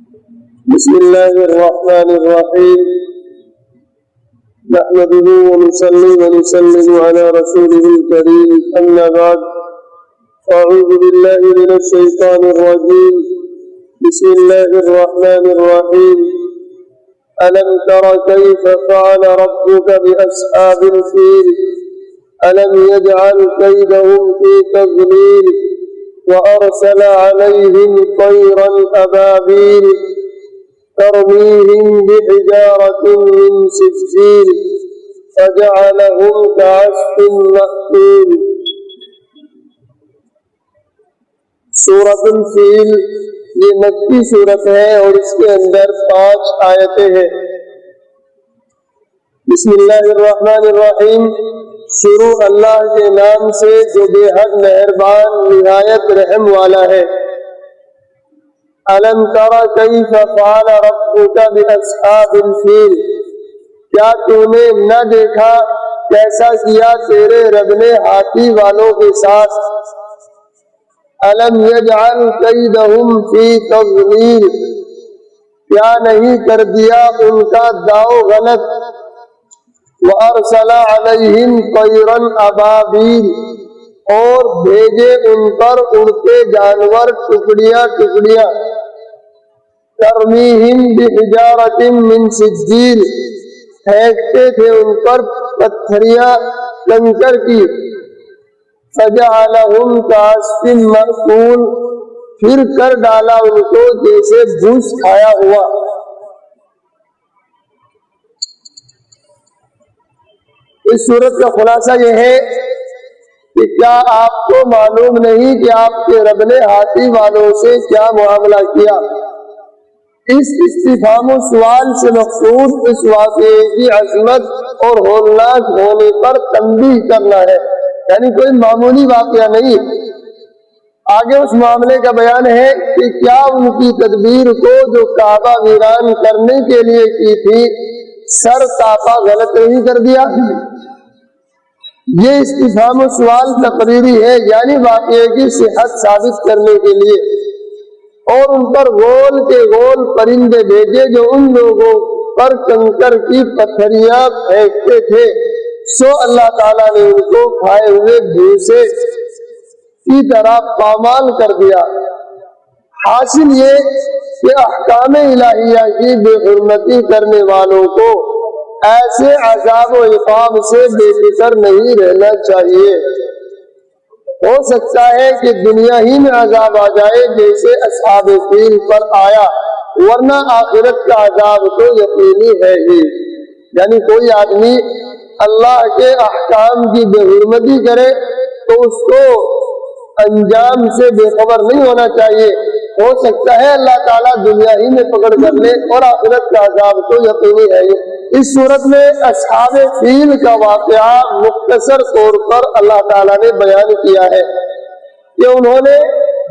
بسم الله الرحمن الرحيم نحمده ونصلي ونسلم على رسوله الكريم أما بعد أعوذ بالله من الشيطان الرجيم بسم الله الرحمن الرحيم ألم تر كيف فعل ربك بأصحاب الفيل ألم يجعل كيدهم في تضليل وأرسل عليهم طيرا أبابيل ترميهم بحجارة من سجيل فجعلهم كعصف مأكول۔ سورۃ الفیل یہ مکی سورت ہے اور اس کے اندر 5 آیتیں ہیں۔ بسم اللہ الرحمن الرحیم، شروع اللہ کے نام سے جو بے حد مہربان نہایت رحم والا ہے۔ أَلَمْ تَرَ كَيْفَ فَعَلَ رَبُّكَ بِأَصْحَابِ الْفِيلِ، کیا تو نے نہ دیکھا کیسا کیا تیرے رب نے ہاتھی والوں کے ساتھ۔ أَلَمْ يَجْعَلْ كَيْدَهُمْ فِي تَضْلِيلٍ، کیا نہیں کر دیا ان کا داؤ غلط۔ وَأَرْسَلَ عَلَيْهِمْ طَيْرًا أَبَابِيلَ، اور بھیجے ان پر اڑتے جانور ٹکڑیاں ٹکڑیاں۔ ترمیہم بحجارۃ من سجیل، پھینکتے تھے ان پر پتھریاں کنکر کی۔ فجعلہم کعصف مأکول، پھر کر ڈالا ان کو جیسے بھوس کھایا ہوا۔ اس صورت کا خلاصہ یہ ہے کہ کیا آپ کو معلوم نہیں کہ آپ کے رب نے ہاتھی والوں سے کیا معاملہ کیا؟ اس استفہام و سوال سے مقصود اس واقعے کی عظمت اور ہولناک ہونے پر تنبیہ کرنا ہے، یعنی کوئی معمولی واقعہ نہیں۔ آگے اس معاملے کا بیان ہے کہ کیا ان کی تدبیر کو جو کعبہ ویران کرنے کے لیے کی تھی سر تاپا غلط نہیں کر دیا؟ یہ استفہام و سوال تقریری ہے، یعنی واقعے کی صحت ثابت کرنے کے لیے۔ اور ان پر غول کے غول پرندے بھیجے جو ان لوگوں پر کنکر کی پتھریاں پھینکتے تھے، سو اللہ تعالیٰ نے ان کو کھائے ہوئے بھوسے کی طرح پامال کر دیا۔ حاصل یہ کہ احکام الہیہ کی بے حرمتی کرنے والوں کو ایسے عذاب و عقاب سے بے فکر نہیں رہنا چاہیے۔ ہو سکتا ہے کہ دنیا ہی میں عذاب آ جائے جیسے اصحاب فیل پر آیا، ورنہ آخرت کا عذاب تو یقینی ہے ہی۔ یعنی کوئی آدمی اللہ کے احکام کی بے حرمتی کرے تو اس کو انجام سے بے خبر نہیں ہونا چاہیے۔ ہو سکتا ہے اللہ تعالیٰ دنیا ہی میں پکڑ کر لے اور آخرت کا عذاب تو یقینی ہے ہی۔ اس صورت میں اصحاب فیل کا واقعہ مختصر طور پر اللہ تعالیٰ نے بیان کیا ہے کہ انہوں نے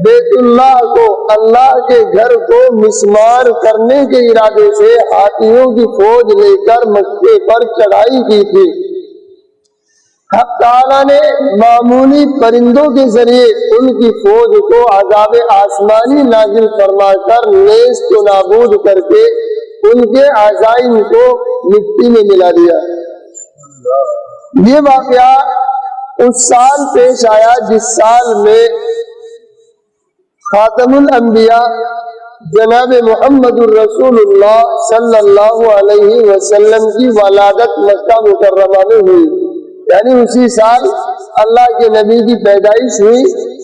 بیت اللہ کو، اللہ کے گھر کو مسمار کرنے کے ارادے سے ہاتھیوں کی فوج لے کر مکے پر چڑھائی کی تھی۔ حق تعالیٰ نے معمولی پرندوں کے ذریعے ان کی فوج کو عذاب آسمانی نازل فرما کر نیست و نابود کر کے ان کے عزائم کو مٹی میں ملا دیا۔ یہ واقعہ اس سال پیش آیا جس سال میں خاتم الانبیاء جناب محمد الرسول اللہ صلی اللہ علیہ وسلم کی ولادت مکہ مکرمہ میں ہوئی، یعنی اسی سال اللہ کے نبی کی پیدائش ہوئی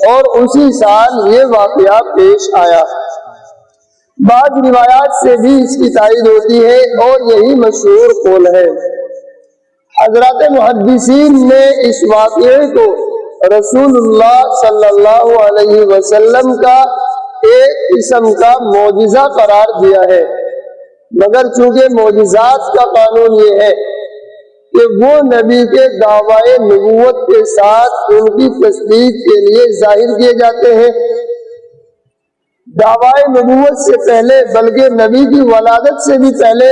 اور اسی سال یہ واقعہ پیش آیا۔ بعض روایات سے بھی اس کی تائید ہوتی ہے اور یہی مشہور قول ہے۔ حضرات محدثین نے اس واقعے کو رسول اللہ صلی اللہ علیہ وسلم کا ایک قسم کا معجزہ قرار دیا ہے، مگر چونکہ معجزات کا قانون یہ ہے کہ وہ نبی کے دعوی نبوت کے ساتھ ان کی تصدیق کے لیے ظاہر کیے جاتے ہیں۔ دعوی نبوت سے پہلے بلکہ نبی کی ولادت سے بھی پہلے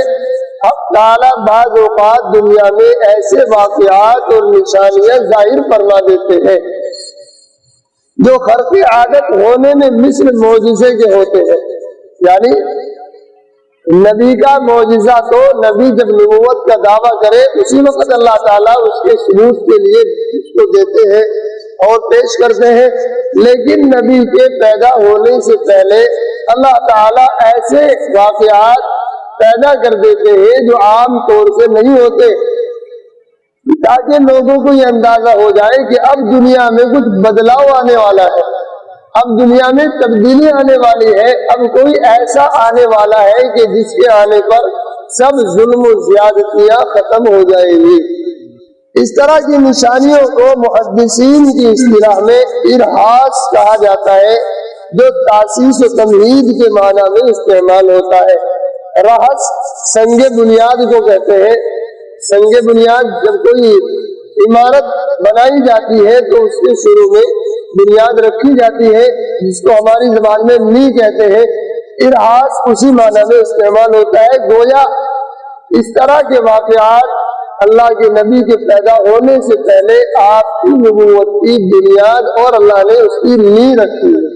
حق تعالیٰ بعض اوقات دنیا میں ایسے واقعات اور نشانیاں ظاہر فرما دیتے ہیں جو خرق عادت ہونے میں مثل معجزے کے ہوتے ہیں، یعنی نبی کا معجزہ تو نبی جب نبوت کا دعویٰ کرے اسی وقت اللہ تعالیٰ اس کے ثبوت کے لیے اس کو دیتے ہیں اور پیش کرتے ہیں، لیکن نبی کے پیدا ہونے سے پہلے اللہ تعالیٰ ایسے واقعات پیدا کر دیتے ہیں جو عام طور سے نہیں ہوتے، تاکہ لوگوں کو یہ اندازہ ہو جائے کہ اب دنیا میں کچھ بدلاؤ آنے والا ہے، اب دنیا میں تبدیلی آنے والی ہے، اب کوئی ایسا آنے والا ہے کہ جس کے آنے پر سب ظلم و زیادتیاں ختم ہو جائیں گی۔ اس طرح کی نشانیوں کو محدثین کی اصطلاح میں ارہاس کہا جاتا ہے، جو تاسیس و تمہید کے معنی میں استعمال ہوتا ہے۔ رہس سنگ بنیاد کو کہتے ہیں۔ سنگ بنیاد جب کوئی عمارت بنائی جاتی ہے تو اس کے شروع میں بنیاد رکھی جاتی ہے، جس کو ہماری زبان میں نی کہتے ہیں۔ ارہاس اسی معنی میں استعمال ہوتا ہے، گویا اس طرح کے واقعات اللہ کے نبی کے پیدا ہونے سے پہلے آپ کی نبوت کی بنیاد اور اللہ نے اس کی نیو رکھی ہے۔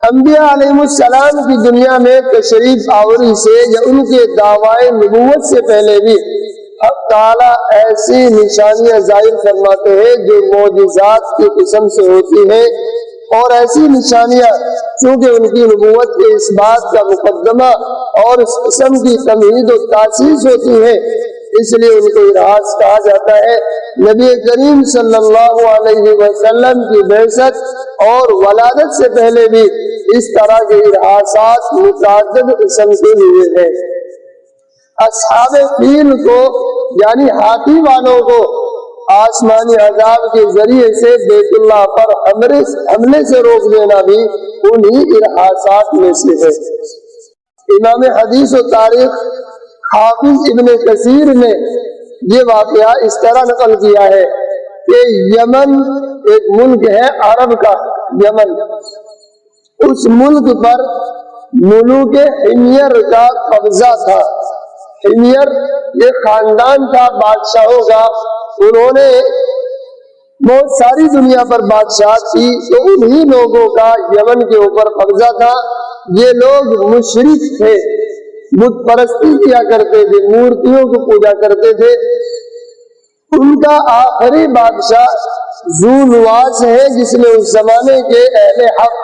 انبیاء علیہ السلام کی دنیا میں تشریف آوری سے یا ان کے دعوی نبوت سے پہلے بھی حق تعالیٰ ایسی نشانیاں ظاہر فرماتے ہیں جو معجزات کی قسم سے ہوتی ہیں، اور ایسی نشانیاں چونکہ ان کی نبوت کے اس بات کا مقدمہ اور اس قسم کی تمہید و تاسیس ہوتی ہے، اس لیے ان کو ارہاس کہا جاتا ہے۔ نبی کریم صلی اللہ علیہ وسلم کی بعثت اور ولادت سے پہلے بھی اس طرح کے ارہاسات متعدد قسم کے ہوئے ہیں۔ اصحاب فیل کو یعنی ہاتھی والوں کو آسمانی عذاب کے ذریعے سے بیت اللہ پر حملے سے روک دینا بھی انہی ارہاسات میں سے ہے۔ امام حدیث و تاریخ حافظ ابن کثیر نے یہ واقعہ اس طرح نقل کیا ہے کہ یمن ایک ملک ہے عرب کا، یمن، اس ملک پر ملوک حمیر کا قبضہ تھا۔ حمیر یہ خاندان تھا بادشاہوں کا، انہوں نے بہت ساری دنیا پر بادشاہت کی، تو انہی لوگوں کا یمن کے اوپر قبضہ تھا۔ یہ لوگ مشرک تھے، بت پرستی کیا کرتے تھے، مورتیوں کو پوجا کرتے تھے۔ ان کا آخری بادشاہ ذو نواس ہے، جس نے اس زمانے کے اہل حق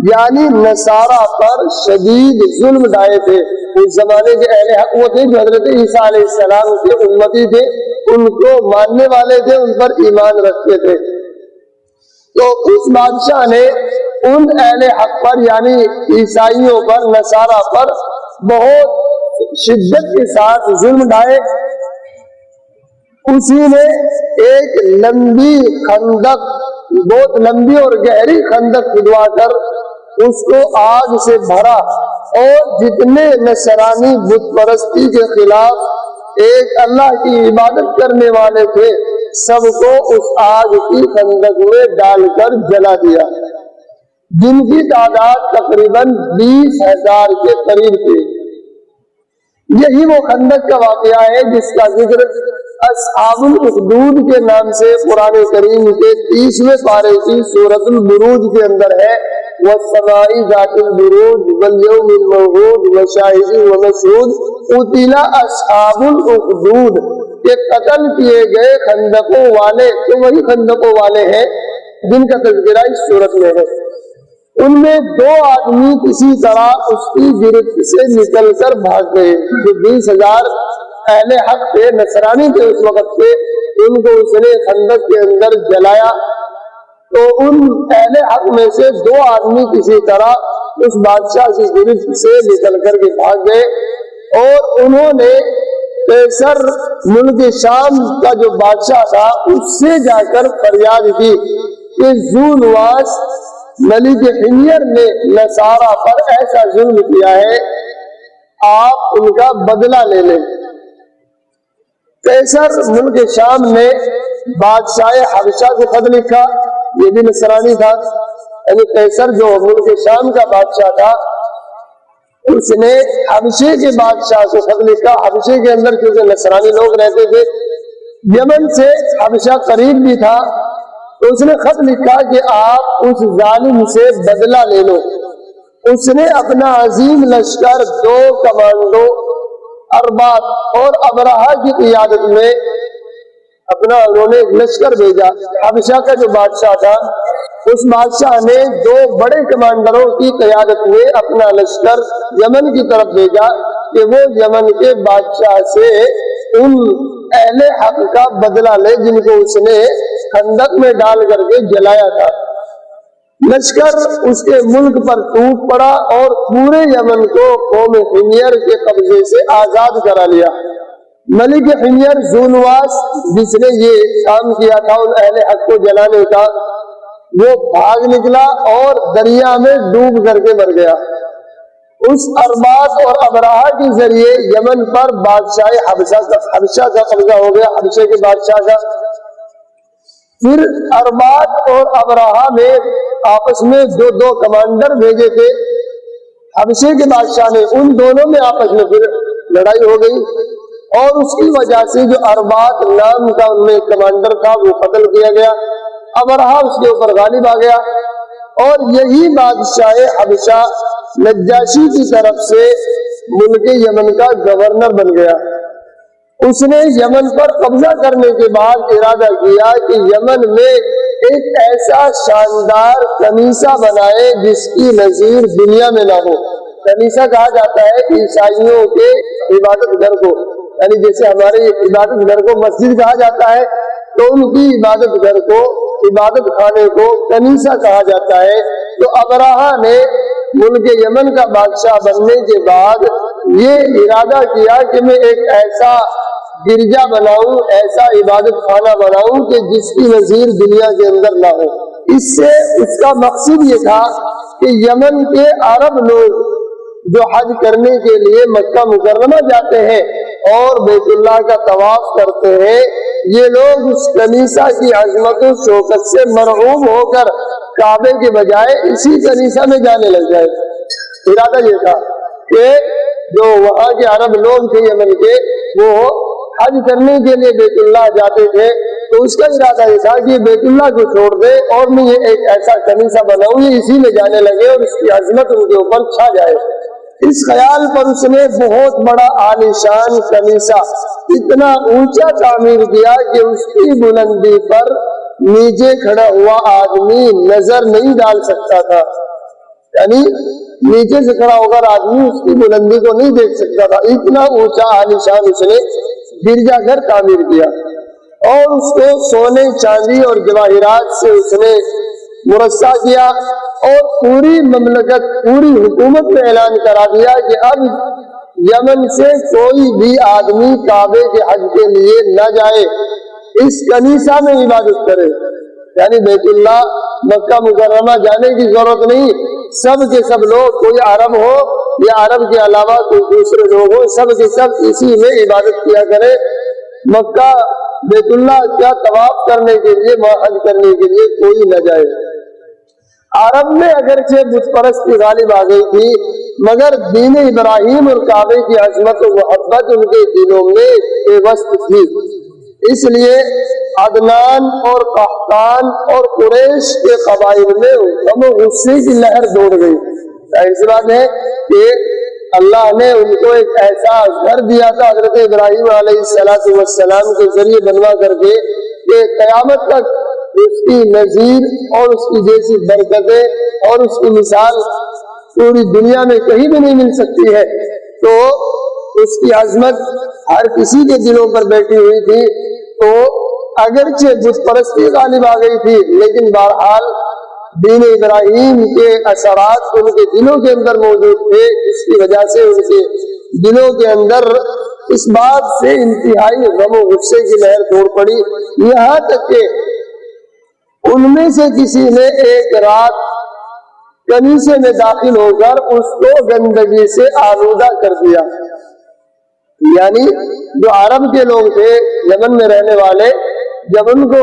یعنی نصارہ پر شدید ظلم ڈھائے تھے۔ اس زمانے کے اہل حق وہ تھے جو حضرت عیسیٰ علیہ السلام کے امتی تھے، ان کو ماننے والے تھے، ان پر ایمان رکھتے تھے۔ تو اس بادشاہ نے ان اہل حق پر یعنی عیسائیوں پر، نصارہ پر بہت شدت کے ساتھ ظلم ڈھائے۔ اسی نے ایک لمبی خندق، بہت لمبی اور گہری خندق کھدوا کر اس کو آگ سے بھرا، اور جتنے نصرانی بت پرستی کے خلاف ایک اللہ کی عبادت کرنے والے تھے، سب کو اس آگ کی خندق میں ڈال کر جلا دیا، جن کی تعداد تقریباً 20,000 کے قریب تھی۔ یہی وہ خندق کا واقعہ ہے جس کا ذکر اصحاب الاخدود کے نام سے قرآن کریم کے 30ویں پارے کی سورۃ البروج کے اندر ہے۔ وَالسَّمَاءِ ذَاتِ الْبُرُوجِ وَالْيَوْمِ الْمَوْعُودِ وَشَاهِدٍ وَمَشْهُودٍ قُتِلَ أَصْحَابُ الْأُخْدُودِ، کہ قتل کیے گئے خندقوں والے، تو وہی خندقوں والے ہیں جن کا تذکرہ اس سورت میں ہے۔ ان میں 2 آدمی کسی طرح اس کی گرفت سے نکل کر بھاگ گئے، جو 20,000 اہل حق تھے، نصرانی تھے اس وقت سے، ان کو اس نے خندق کے اندر جلایا۔ تو ان اہل حق میں سے 2 آدمی کسی طرح اس بادشاہ کی گرفت سے نکل کر کے بھاگ گئے، اور انہوں نے قیصر ملک شام کا جو بادشاہ تھا اس سے جا کر فریاد کی کہ ذو نواس ملک حمیر نے نصارہ پر ایسا ظلم کیا ہے، آپ ان کا بدلہ لے لیں۔ قیصر ملک شام نے بادشاہ حبشہ کو خط لکھا، یہ بھی نصرانی تھا، یعنی قیصر جو ملک شام کا بادشاہ تھا اس نے حبشے کے بادشاہ کو خط لکھا۔ حبشے کے اندر کیونکہ نصرانی لوگ رہتے تھے، یمن سے حبشہ قریب بھی تھا، تو اس نے خط لکھا کہ آپ اس ظالم سے بدلہ لے لو، اس نے اپنا عظیم لشکر 2 کمانڈو اربات اور ابرہہ کی قیادت میں اپنا انہوں نے لشکر بھیجا. حبشہ کا جو بادشاہ تھا اس بادشاہ نے 2 بڑے کمانڈروں کی قیادت میں اپنا لشکر یمن کی طرف بھیجا کہ وہ یمن کے بادشاہ سے ان اہل حق کا بدلہ لے جن کو اس نے خندق میں ڈال کر کے جلایا تھا. لشکر اس کے ملک پر ٹوٹ پڑا اور پورے یمن کو قوم حمیر کے قبضے سے آزاد کرا لیا. ملک حمیر ذونواس جس نے یہ کام کیا تھا ان اہل حق کو جلانے کا، وہ بھاگ نکلا اور دریا میں ڈوب کر کے مر گیا. اس اربات اور ابرہہ کے ذریعے یمن پر بادشاہ حبشہ کا قبضہ ہو گیا، حبشہ کے بادشاہ کا. پھر اربات اور ابرہہ نے آپس میں 2 کمانڈر بھیجے تھے حبشے کے بادشاہ نے، ان دونوں میں آپس میں پھر لڑائی ہو گئی اور اس کی وجہ سے جو اربات نام کا ان میں کمانڈر تھا وہ قتل کیا گیا، ابرہہ اس کے اوپر غالب آ گیا اور یہی بادشاہ حبشہ نجاشی کی طرف سے ملک یمن کا گورنر بن گیا. اس نے یمن پر قبضہ کرنے کے بعد ارادہ کیا کہ یمن میں ایک ایسا شاندار کنیسہ بنائے جس کی نظیر دنیا میں نہ ہو. کنیسہ کہا جاتا ہے عیسائیوں کے عبادت گھر کو، یعنی جیسے ہمارے عبادت گھر کو مسجد کہا جاتا ہے تو ان کی عبادت گھر کو، عبادت خانے کو کنیسہ کہا جاتا ہے. تو ابرہہ نے ملک یمن کا بادشاہ بننے کے بعد یہ ارادہ کیا کہ میں ایک ایسا گرجا بناؤں، ایسا عبادت خانہ بناؤں کہ جس کی نظیر دنیا کے اندر نہ ہو. اس سے اس کا مقصد یہ تھا کہ یمن کے عرب لوگ جو حج کرنے کے لیے مکہ مکرمہ جاتے ہیں اور بیت اللہ کا طواف کرتے ہیں، یہ لوگ اس کنیسہ کی عظمت و شوکت سے مرعوب ہو کر کعبے کے بجائے اسی کنیسہ میں جانے لگ جائے. ارادہ یہ تھا کہ جو وہاں کے عرب لوگ تھے یمن کے، وہ حج کرنے کے لیے بیت اللہ جاتے تھے تو اس کا ارادہ یہ تھا کہ بیت اللہ کو چھوڑ دے اور میں یہ ایک ایسا کنیسہ بناؤں، یہ اسی میں جانے لگے اور اس کی عظمت ان کے اوپر چھا جائے. اس خیال پر اس نے بہت بڑا عالیشان کنیسہ اتنا اونچا تعمیر کیا کہ اس کی بلندی پر نیچے کھڑا ہوا آدمی نظر نہیں ڈال سکتا تھا، یعنی نیچے سے کھڑا ہو کر آدمی اس کی بلندی کو نہیں دیکھ سکتا تھا. اتنا اونچا عالیشان اس نے گرجا گھر تعمیر کیا اور اس کو سونے چاندی اور جواہرات سے اس نے مرصع کیا اور پوری مملکت، پوری حکومت میں اعلان کرا دیا کہ اب یمن سے کوئی بھی آدمی کعبے کے حج کے لیے نہ جائے، اس کنیسہ میں عبادت کرے. یعنی بیت اللہ مکہ مکرمہ جانے کی ضرورت نہیں، سب کے سب لوگ، کوئی عرب ہو یا عرب کے علاوہ کوئی دوسرے لوگ ہو، سب کے سب اسی میں عبادت کیا کرے. مکہ بیت اللہ کا طواف کرنے کے لیے، حج کرنے کے لیے کوئی نہ جائے. عرب میں اگرچہ بت پرستی غالب آ گئی تھی مگر دین ابراہیم اور کعبے کی عظمت و محبت ان کے دلوں میں پیوست تھی. اس لیے عدنان اور قحطان اور قریش کے قبائل میں غم و غصے کی لہر دوڑ گئی. ظاہر بات ہے کہ اللہ نے ان کو ایک ایسا گھر دیا تھا حضرت ابراہیم علیہ السلام کے ذریعے بنوا کر کے کہ قیامت تک اس کی نظیر اور اس کی جیسی برکتیں اور اس کی مثال پوری دنیا میں کہیں بھی نہیں مل سکتی ہے. تو اس کی عظمت ہر کسی کے دلوں پر بیٹھی ہوئی تھی. تو اگرچہ بت پرستی غالب آ گئی تھی لیکن بہرحال دین ابراہیم کے اثرات ان کے دلوں کے اندر موجود تھے. اس کی وجہ سے ان کے دلوں کے اندر اس بات سے انتہائی غم و غصے کی لہر دوڑ پڑی، یہاں تک کہ ان میں سے کسی نے ایک رات کنیسے میں داخل ہو کر اس کو گندگی سے آلودہ کر دیا. یعنی جو عرب کے لوگ تھے یمن میں رہنے والے، جب ان کو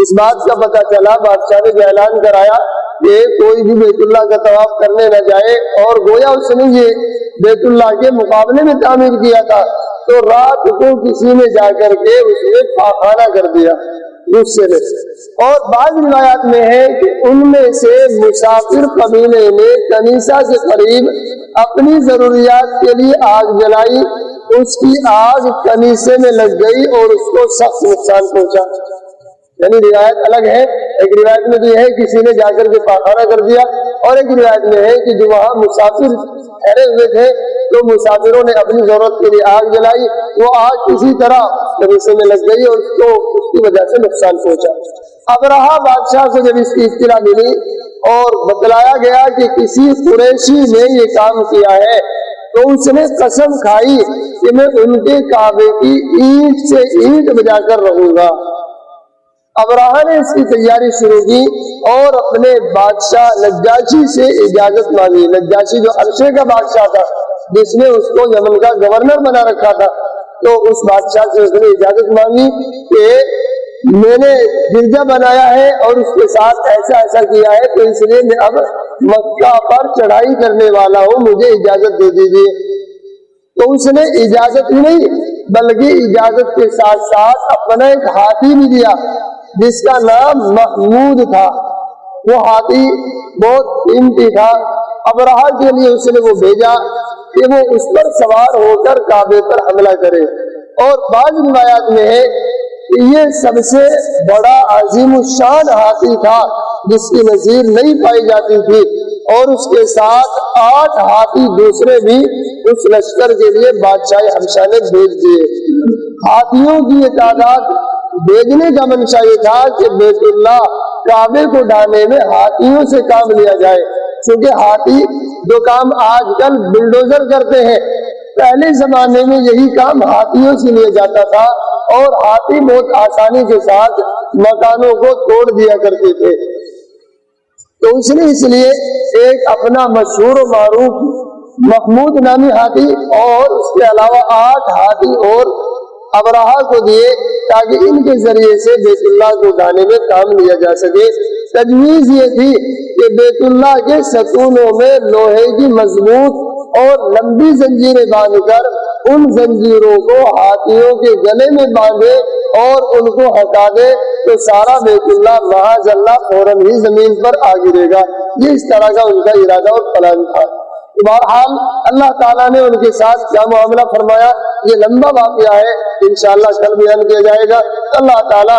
اس بات کا پتہ چلا، بادشاہ نے اعلان کرایا کہ کوئی بھی بیت اللہ کا طواف کرنے نہ جائے، اور گویا اس نے یہ بیت اللہ کے مقابلے میں تعمیر کیا تھا، تو رات کو کسی نے جا کر کے اس میں پاخانہ کر دیا. غصے میں. اور بعض روایات میں ہے کہ ان میں سے مسافر قبیلے نے کنیسہ کے قریب اپنی ضروریات کے لیے آگ جلائی، اس کی آگ کنیسے میں لگ گئی اور اس کو سخت نقصان پہنچا. یعنی روایت الگ ہے. ایک روایت میں یہ ہے کسی نے جا کر کے پاخانہ کر دیا، اور ایک روایت میں ہے کہ جو وہاں مسافر ٹھہرے ہوئے تھے تو مسافروں نے اپنی ضرورت کے لیے آگ جلائی، وہ آگ کسی طرح کنیسے میں لگ گئی اور تو اس کی وجہ سے نقصان پہنچا. ابرہہ بادشاہ سے جب اس کی اطلاع ملی اور بتلایا گیا کہ کسی قریشی نے یہ کام کیا ہے، تو اس نے قسم کھائی کہ میں ان کے کعبے کی اینٹ سے اینٹ بجا کر رہوں گا. ابرہہ نے اس کی تیاری شروع کی اور اپنے بادشاہ نجاشی سے اجازت مانگی. نجاشی جو حبشے کا بادشاہ تھا، جس نے اس کو یمن کا گورنر بنا رکھا تھا، تو اس بادشاہ سے اس نے اجازت مانگی کہ میں نے گرجا بنایا ہے اور اس کے ساتھ ایسا ایسا کیا ہے، تو اس لیے میں اب مکہ پر چڑھائی کرنے والا ہوں، مجھے اجازت دے دیجیے. تو اس نے اجازت ہی نہیں بلکہ اجازت کے ساتھ ساتھ اپنا ایک ہاتھی بھی دیا جس کا نام محمود تھا. وہ ہاتھی بہت قیمتی تھا. ابرہہ کے لیے اس نے وہ بھیجا کہ وہ اس پر سوار ہو کر کعبے پر حملہ کرے. اور بعض روایات میں ہے کہ یہ سب سے بڑا عظیم الشان ہاتھی تھا جس کی نظیر نہیں پائی جاتی تھی، اور اس کے ساتھ 8 ہاتھی دوسرے بھی اس لشکر کے لیے بادشاہ حبشہ نے بھیج دیے. ہاتھیوں کی یہ تعداد بھیجنے کا منشا یہ تھا کہ بیت اللہ کعبے کو ڈھانے میں ہاتھیوں سے کام لیا جائے، کیونکہ ہاتھی جو کام آج کل بلڈوزر کرتے ہیں، پہلے زمانے میں یہی کام ہاتھیوں سے لیا جاتا تھا، اور ہاتھی بہت آسانی کے ساتھ مکانوں کو توڑ دیا کرتے تھے. تو اس نے اس لیے ایک اپنا مشہور و معروف محمود نامی ہاتھی اور اس کے علاوہ 8 ہاتھی اور ابرہہ کو دیے تاکہ ان کے ذریعے سے بیت اللہ کو ڈھانے میں کام لیا جا سکے. تجویز یہ تھی کہ بیت اللہ کے ستونوں میں لوہے کی مضبوط اور لمبی زنجیریں باندھ کر ان زنجیروں کو ہاتھیوں کے گلے میں باندھے اور ان کو ہٹا دے تو سارا بیت اللہ معاذ اللہ فوراً ہی زمین پر آ گرے گا. یہ اس طرح کا ان کا ارادہ اور پلان تھا. بہرحال اللہ تعالیٰ نے ان کے ساتھ کیا معاملہ فرمایا یہ لمبا واقعہ ہے، انشاءاللہ کل بیان کیا جائے گا. اللہ تعالیٰ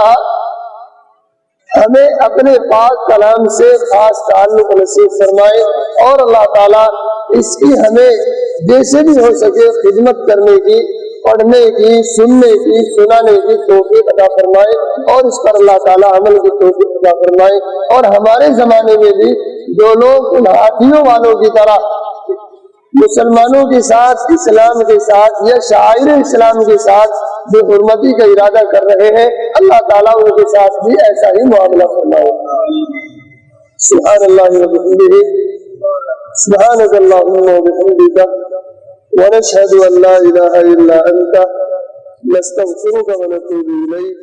ہمیں اپنے پاک کلام سے خاص تعلق نصیب فرمائے، اور اللہ تعالیٰ اس کی ہمیں جیسے بھی ہو سکے خدمت کرنے کی، پڑھنے کی، سننے کی، سنانے کی توفیق عطا فرمائے، اور اس پر اللہ تعالیٰ عمل کی توفیق عطا فرمائے. اور ہمارے زمانے میں بھی جو لوگ ان ہاتھیوں والوں کی طرح مسلمانوں کے ساتھ، اسلام کے ساتھ یا شاعر اسلام کے ساتھ بے حرمتی کا ارادہ کر رہے ہیں، اللہ تعالیٰ ان کے ساتھ بھی ایسا ہی معاملہ فرمائے. سبحان اللہ و بحمدہ، سبحانک اللہم و بحمدک، ونشہد ان لا الہ الا انت، نستغفرک و نتوب الیک.